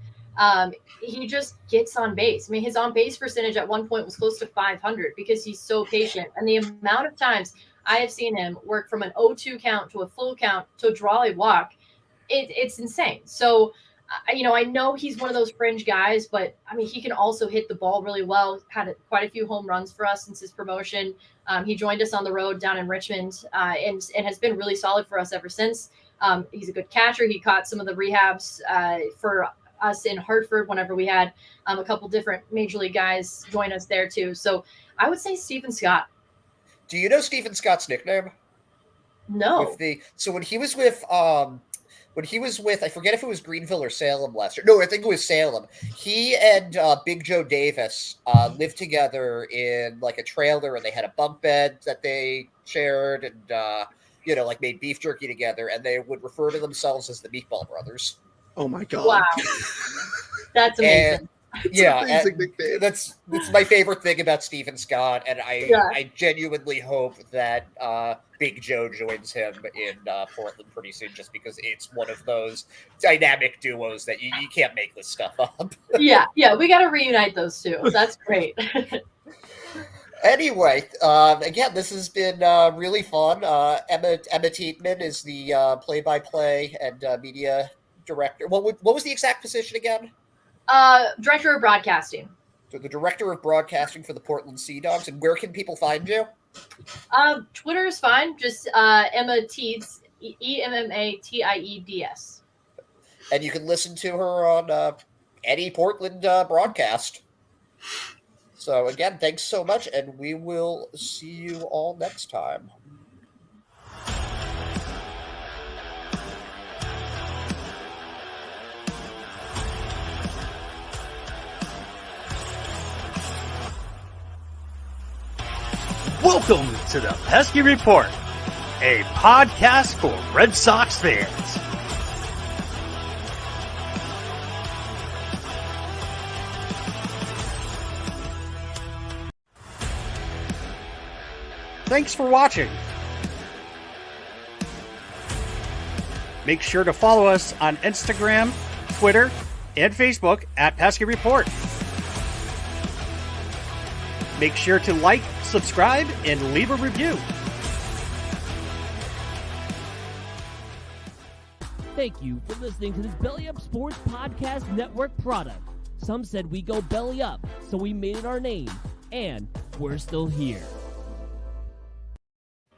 He just gets on base. I mean, his on base percentage at one point was close to 500 because he's so patient. And the amount of times I have seen him work from an 0-2 count to a full count to draw a walk, it's insane. So, I know he's one of those fringe guys, but I mean, he can also hit the ball really well. Had quite a few home runs for us since his promotion. He joined us on the road down in Richmond, and has been really solid for us ever since. He's a good catcher. He caught some of the rehabs for us in Hartford whenever we had a couple different major league guys join us there too. So I would say Steven Scott. Do you know Steven Scott's nickname? No. So when he was with, I forget if it was Greenville or Salem last year. No, I think it was Salem. He and Big Joe Davis lived together in like a trailer, and they had a bunk bed that they shared, and made beef jerky together, and they would refer to themselves as the Meatball Brothers. Oh my god! Wow, that's amazing. That's my favorite thing about Steven Scott, and I genuinely hope that Big Joe joins him in Portland pretty soon, just because it's one of those dynamic duos that you can't make this stuff up. yeah, we got to reunite those two. That's great. Anyway, again, this has been really fun. Emma Tiedemann is the play-by-play and media director. What was the exact position again? Director of Broadcasting. So the Director of Broadcasting for the Portland Sea Dogs. And where can people find you? Twitter is fine. Just Emma Teeds, EMMATIEDS. And you can listen to her on any Portland broadcast. So again, thanks so much, and we will see you all next time. Welcome to the Pesky Report, a podcast for Red Sox fans. Thanks for watching. Make sure to follow us on Instagram, Twitter, and Facebook at Pesky Report. Make sure to like, subscribe, and leave a review. Thank you for listening to this Belly Up Sports Podcast Network product. Some said we go belly up, so we made it our name, and we're still here.